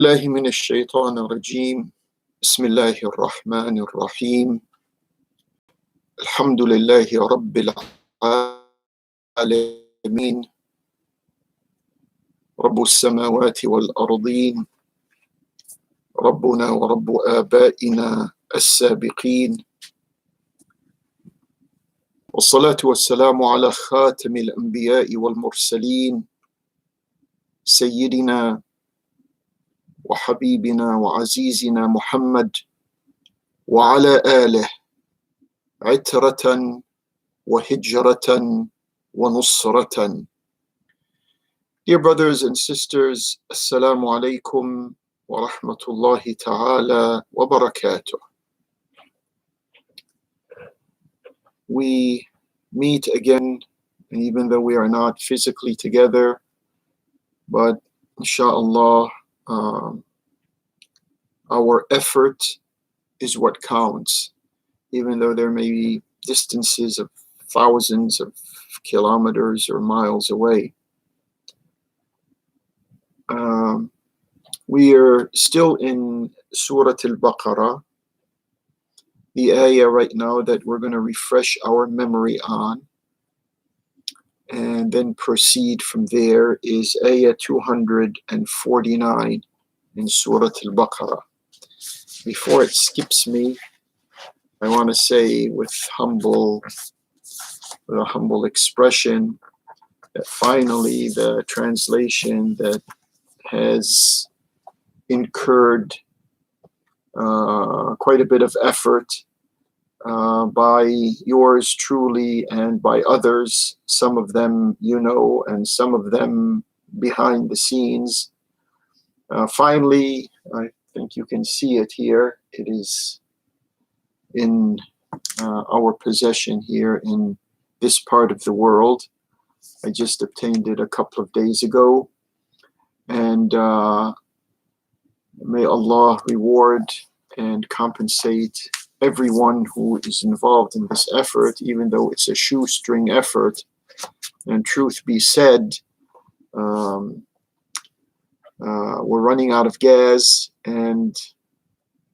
الله من الشيطان الرجيم بسم الله الرحمن الرحيم الحمد لله رب العالمين رب السماوات والأرضين ربنا ورب آبائنا السابقين والصلاة والسلام على خاتم الأنبياء والمرسلين سيدنا وحبيبنا وعزيزنا محمد وعلى آله عترة وهجرة ونصرة. Dear brothers and sisters, Assalamu alaikum wa rahmatullahi ta'ala wa barakatuh. We meet again, even though we are not physically together, but inshallah, our effort is what counts, even though there may be distances of thousands of kilometers or miles away. We are still in Surah Al-Baqarah, the ayah right now that we're going to refresh our memory on, and then proceed from there is ayah 249 in Surah Al-Baqarah. Before it skips me, I want to say with a humble expression that finally the translation that has incurred quite a bit of effort by yours truly and by others, some of them you know and some of them behind the scenes. Finally, I think you can see it here. It is in our possession here in this part of the world. I just obtained it a couple of days ago, and may Allah reward and compensate everyone who is involved in this effort, even though it's a shoestring effort. And truth be said, we're running out of gas, and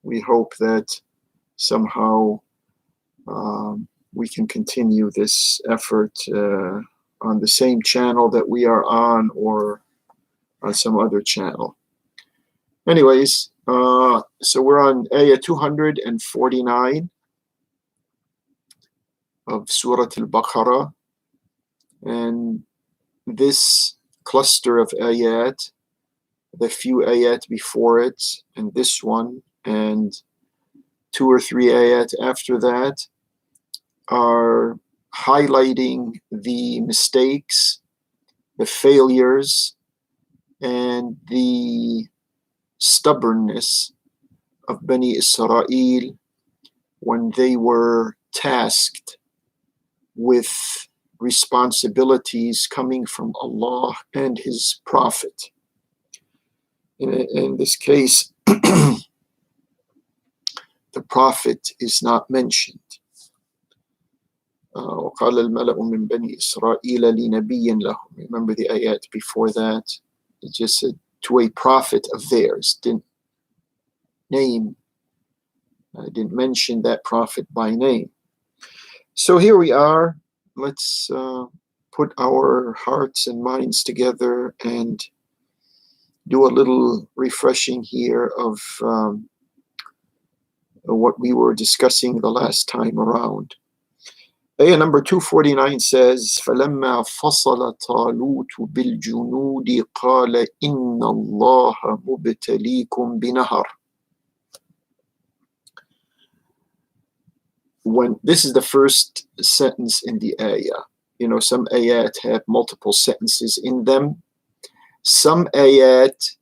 we hope that somehow we can continue this effort on the same channel that we are on or on some other channel. Anyways, so we're on ayah 249 of Surah Al-Baqarah, and this cluster of ayat, the few ayat before it, and this one, and 2 or 3 ayat after that, are highlighting the mistakes, the failures, and the stubbornness of Bani Israel when they were tasked with responsibilities coming from Allah and His Prophet. In this case, the Prophet is not mentioned. وَقَالَ الْمَلَأُ مِنْ بَنِي إِسْرَائِيلَ لِنَبِيٍّ لَهُمْ. Remember the ayat before that? It just said to a prophet of theirs. Didn't mention that prophet by name. So here we are. Let's put our hearts and minds together and do a little refreshing here of what we were discussing the last time around. Ayah number 249 says, فَلَمَّا فَصَلَ طَالُوتُ بِالْجُنُودِ قَالَ إِنَّ اللَّهَ مُبْتَلِيكُمْ بِنَهَرٍ. This is the first sentence in the ayah. You know, some ayat have multiple sentences in them. Some ayat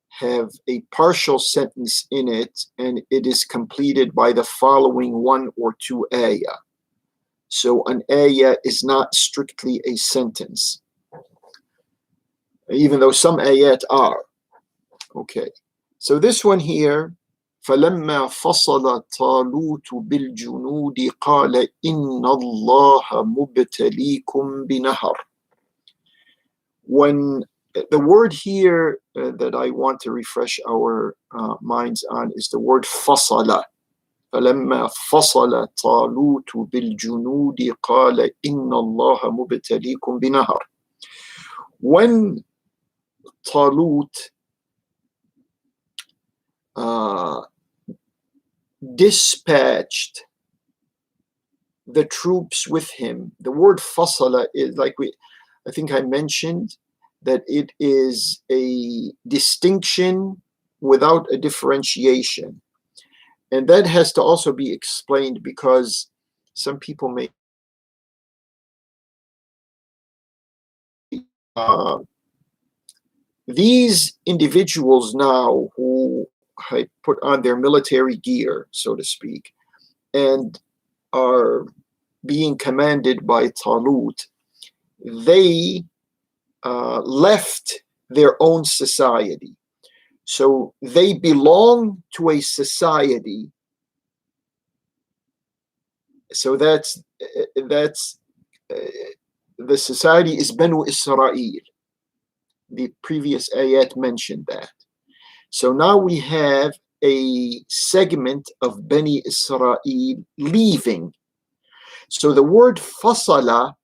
have a partial sentence in it, and it is completed by the following 1 or 2 ayah. So an ayah is not strictly a sentence, even though some ayat are. Okay, so this one here, فَلَمَّا فَصَلَ طَالُوتُ بِالْجُنُودِ قَالَ إِنَّ اللَّهَ مُبْتَلِيكُمْ بِنَهَرٍ. When The word here that I want to refresh our minds on is the word fasala. فلما فصل طالوت بالجنود قال إن الله مبتليكم بنهر. When Talut dispatched the troops with him, the word fasala is like I think I mentioned that it is a distinction without a differentiation. And that has to also be explained because some people may these individuals now who put on their military gear, so to speak, and are being commanded by Talut, they left their own society. So they belong to a society. So that's the society is Banu Israel. The previous ayat mentioned that. So now we have a segment of Bani Israel leaving. So the word fasala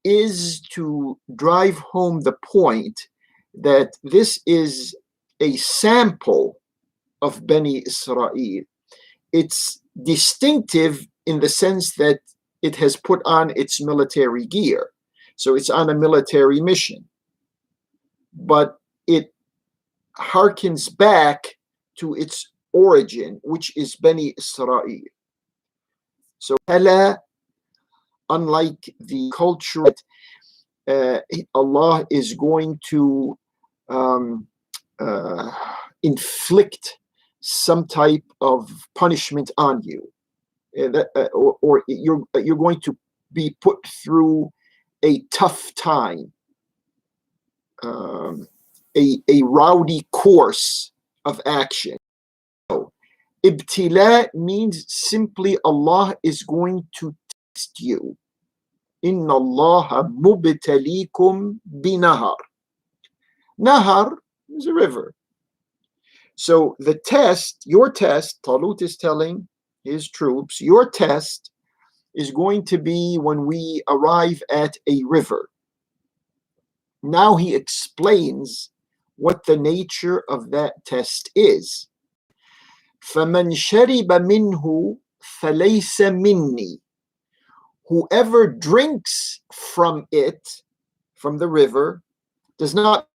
is to drive home the point that this is a sample of Bani Israel. It's distinctive in the sense that it has put on its military gear. So it's on a military mission. But it harkens back to its origin, which is Bani Israel. So unlike the culture Allah is going to inflict some type of punishment on you, or you're going to be put through a tough time, a rowdy course of action. So, ibtila means simply Allah is going to test you. Inna Allah mubtalikum binahar. Nahar is a river. So the test, your test, Talut is telling his troops, your test is going to be when we arrive at a river. Now he explains what the nature of that test is. فَمَنْ شَرِبَ مِنْهُ فَلَيْسَ مِنِّي. Whoever drinks from it, from the river, does not